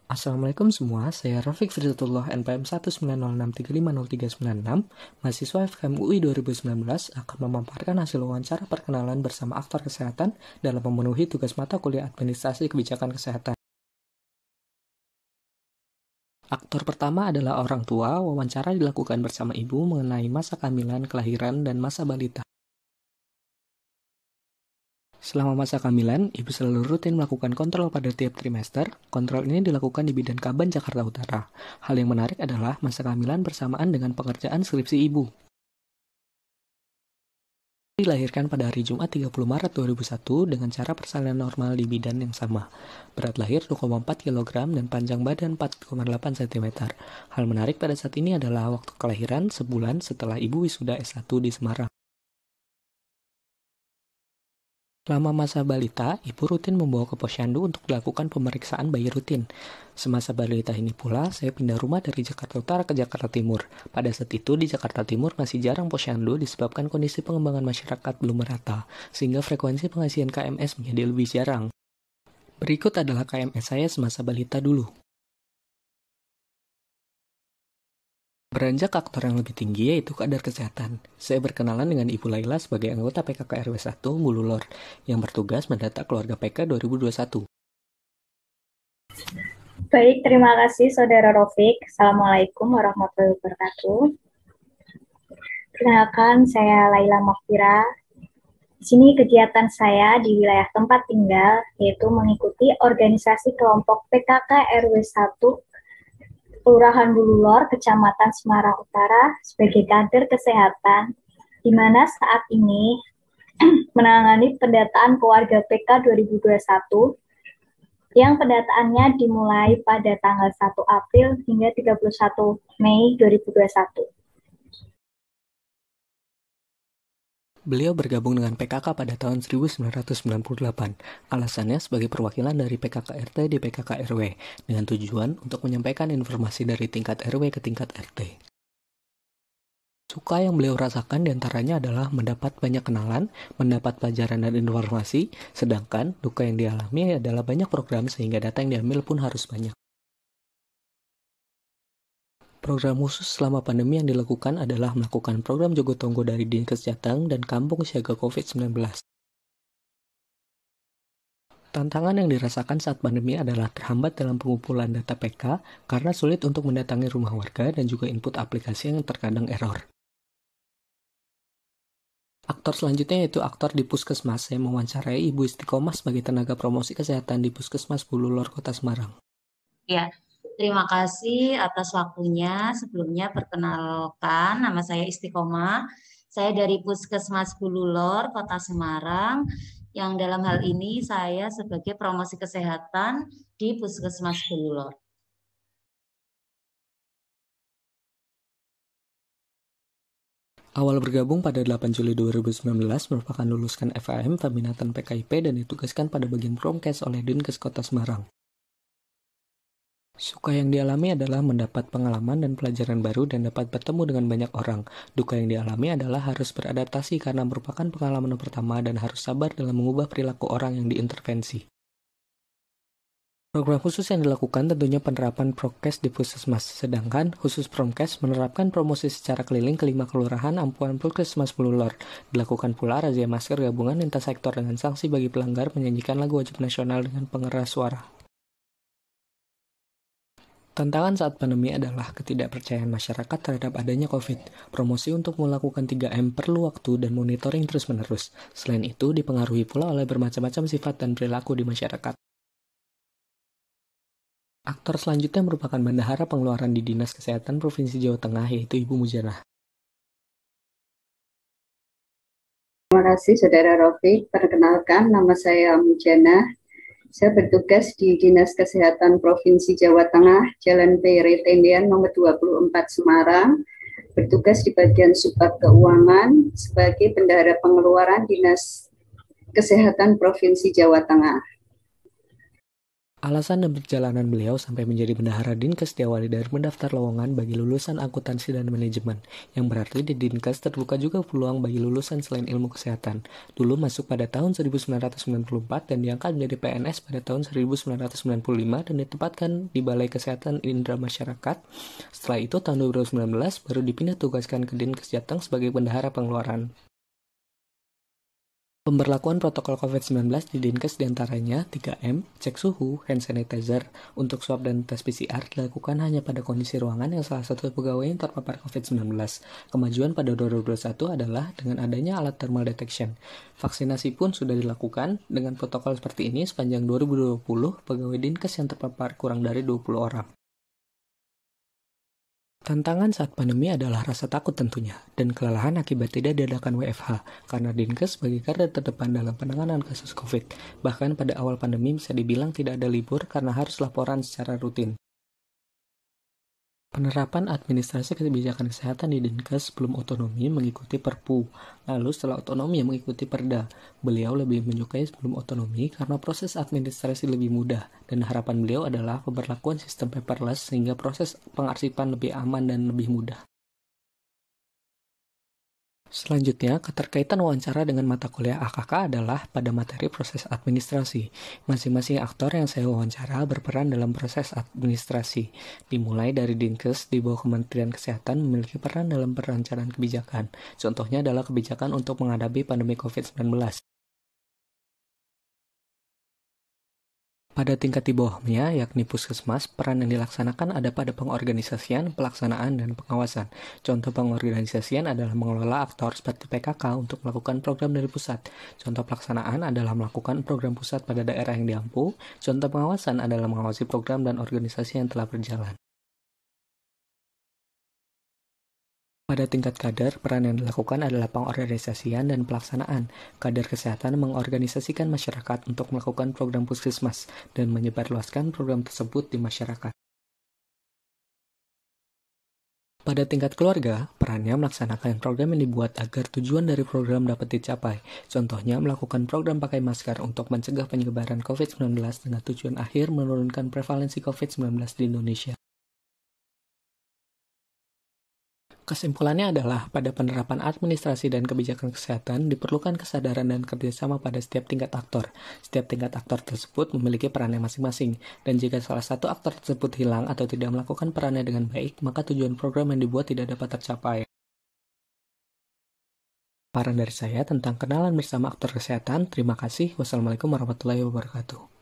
Assalamualaikum semua, saya Rafiq Firzatullah NPM 190635036, mahasiswa FKM UI 2019 akan memaparkan hasil wawancara perkenalan bersama aktor kesehatan dalam memenuhi tugas mata kuliah Administrasi Kebijakan Kesehatan. Aktor pertama adalah orang tua, wawancara dilakukan bersama ibu mengenai masa kehamilan, kelahiran, dan masa balita. Selama masa kehamilan, ibu selalu rutin melakukan kontrol pada tiap trimester. Kontrol ini dilakukan di Bidan Kaban, Jakarta Utara. Hal yang menarik adalah masa kehamilan bersamaan dengan pengerjaan skripsi ibu. Dilahirkan pada hari Jumat 30 Maret 2001 dengan cara persalinan normal di bidan yang sama. Berat lahir 2,4 kg dan panjang badan 4,8 cm. Hal menarik pada saat ini adalah waktu kelahiran sebulan setelah ibu wisuda S1 di Semarang. Selama masa balita, ibu rutin membawa ke posyandu untuk dilakukan pemeriksaan bayi rutin. Semasa balita ini pula, saya pindah rumah dari Jakarta Utara ke Jakarta Timur. Pada saat itu, di Jakarta Timur masih jarang posyandu disebabkan kondisi pengembangan masyarakat belum merata, sehingga frekuensi pengasihan KMS menjadi lebih jarang. Berikut adalah KMS saya semasa balita dulu. Beranjak ke aktor yang lebih tinggi yaitu kadar kesehatan. Saya berkenalan dengan Ibu Laila sebagai anggota PKK RW 1 Bululor yang bertugas mendata keluarga PK 2021. Baik, terima kasih Saudara Rofik. Assalamualaikum warahmatullahi wabarakatuh. Perkenalkan, saya Laila Makfira. Di sini kegiatan saya di wilayah tempat tinggal, yaitu mengikuti organisasi kelompok PKK RW 1 Kelurahan Bululor, Kecamatan Semarang Utara, sebagai kader kesehatan, di mana saat ini menangani pendataan keluarga PK 2021 yang pendataannya dimulai pada tanggal 1 April hingga 31 Mei 2021. Beliau bergabung dengan PKK pada tahun 1998. Alasannya sebagai perwakilan dari PKK RT di PKK RW, dengan tujuan untuk menyampaikan informasi dari tingkat RW ke tingkat RT. Suka yang beliau rasakan diantaranya adalah mendapat banyak kenalan, mendapat pelajaran dan informasi, sedangkan duka yang dialami adalah banyak program sehingga data yang diambil pun harus banyak. Program khusus selama pandemi yang dilakukan adalah melakukan program Jogotongo dari Dinkes Jateng dan Kampung Siaga COVID-19. Tantangan yang dirasakan saat pandemi adalah terhambat dalam pengumpulan data PK karena sulit untuk mendatangi rumah warga dan juga input aplikasi yang terkadang error. Aktor selanjutnya yaitu aktor di Puskesmas. Saya mewawancarai Ibu Istiqomah sebagai tenaga promosi kesehatan di Puskesmas Bululor, Kota Semarang. Ya, terima kasih atas waktunya. Sebelumnya perkenalkan, nama saya Istiqomah. Saya dari Puskesmas Bululor, Kota Semarang. Yang dalam hal ini saya sebagai promosi kesehatan di Puskesmas Bululor. Awal bergabung pada 8 Juli 2019 merupakan lulusan FAM Peminatan PKIP dan ditugaskan pada bagian Promkes oleh Dinkes Kota Semarang. Suka yang dialami adalah mendapat pengalaman dan pelajaran baru dan dapat bertemu dengan banyak orang. Duka yang dialami adalah harus beradaptasi karena merupakan pengalaman pertama dan harus sabar dalam mengubah perilaku orang yang diintervensi. Program khusus yang dilakukan tentunya penerapan prokes di puskesmas, sedangkan khusus Promkes menerapkan promosi secara keliling ke 5 kelurahan ampuan Puskesmas Bululor. Dilakukan pula razia masker gabungan lintas sektor dengan sanksi bagi pelanggar menyanyikan lagu wajib nasional dengan pengeras suara. Tantangan saat pandemi adalah ketidakpercayaan masyarakat terhadap adanya COVID. Promosi untuk melakukan 3M perlu waktu dan monitoring terus-menerus. Selain itu, dipengaruhi pula oleh bermacam-macam sifat dan perilaku di masyarakat. Aktor selanjutnya merupakan bendahara pengeluaran di Dinas Kesehatan Provinsi Jawa Tengah, yaitu Ibu Mujana. Terima kasih Saudara Rafiq. Perkenalkan, nama saya Mujana. Saya bertugas di Dinas Kesehatan Provinsi Jawa Tengah, Jalan Pere Tendian nomor 24 Semarang, bertugas di bagian subbab keuangan sebagai bendahara pengeluaran Dinas Kesehatan Provinsi Jawa Tengah. Alasan dan perjalanan beliau sampai menjadi bendahara Dinkes diawali dari mendaftar lowongan bagi lulusan akuntansi dan manajemen, yang berarti di Dinkes terbuka juga peluang bagi lulusan selain ilmu kesehatan. Dulu masuk pada tahun 1994 dan diangkat menjadi PNS pada tahun 1995 dan ditempatkan di Balai Kesehatan Indra Masyarakat. Setelah itu tahun 2019 baru dipindah tugaskan ke Dinkes Jateng sebagai bendahara pengeluaran. Pemberlakuan protokol COVID-19 di Dinkes diantaranya 3M, cek suhu, hand sanitizer, untuk swab dan tes PCR dilakukan hanya pada kondisi ruangan yang salah satu pegawai yang terpapar COVID-19. Kemajuan pada 2021 adalah dengan adanya alat thermal detection. Vaksinasi pun sudah dilakukan. Dengan protokol seperti ini sepanjang 2020, pegawai Dinkes yang terpapar kurang dari 20 orang. Tantangan saat pandemi adalah rasa takut tentunya, dan kelelahan akibat tidak diadakan WFH, karena Dinkes sebagai garda terdepan dalam penanganan kasus COVID. Bahkan pada awal pandemi bisa dibilang tidak ada libur karena harus laporan secara rutin. Penerapan administrasi kebijakan kesehatan di Dinkes sebelum otonomi mengikuti Perpu, lalu setelah otonomi yang mengikuti Perda. Beliau lebih menyukai sebelum otonomi karena proses administrasi lebih mudah, dan harapan beliau adalah pemberlakuan sistem paperless sehingga proses pengarsipan lebih aman dan lebih mudah. Selanjutnya, keterkaitan wawancara dengan mata kuliah AKK adalah pada materi proses administrasi. Masing-masing aktor yang saya wawancara berperan dalam proses administrasi. Dimulai dari Dinkes di bawah Kementerian Kesehatan memiliki peran dalam perencanaan kebijakan. Contohnya adalah kebijakan untuk menghadapi pandemi COVID-19. Pada tingkat di bawahnya, yakni puskesmas, peran yang dilaksanakan ada pada pengorganisasian, pelaksanaan, dan pengawasan. Contoh pengorganisasian adalah mengelola aktor seperti PKK untuk melakukan program dari pusat. Contoh pelaksanaan adalah melakukan program pusat pada daerah yang diampu. Contoh pengawasan adalah mengawasi program dan organisasi yang telah berjalan. Pada tingkat kader, peran yang dilakukan adalah pengorganisasian dan pelaksanaan. Kader kesehatan mengorganisasikan masyarakat untuk melakukan program puskesmas dan menyebarluaskan program tersebut di masyarakat. Pada tingkat keluarga, perannya melaksanakan program yang dibuat agar tujuan dari program dapat dicapai. Contohnya, melakukan program pakai masker untuk mencegah penyebaran COVID-19 dengan tujuan akhir menurunkan prevalensi COVID-19 di Indonesia. Kesimpulannya adalah, pada penerapan administrasi dan kebijakan kesehatan, diperlukan kesadaran dan kerjasama pada setiap tingkat aktor. Setiap tingkat aktor tersebut memiliki perannya masing-masing, dan jika salah satu aktor tersebut hilang atau tidak melakukan perannya dengan baik, maka tujuan program yang dibuat tidak dapat tercapai. Saran dari saya tentang kenalan bersama aktor kesehatan. Terima kasih. Wassalamualaikum warahmatullahi wabarakatuh.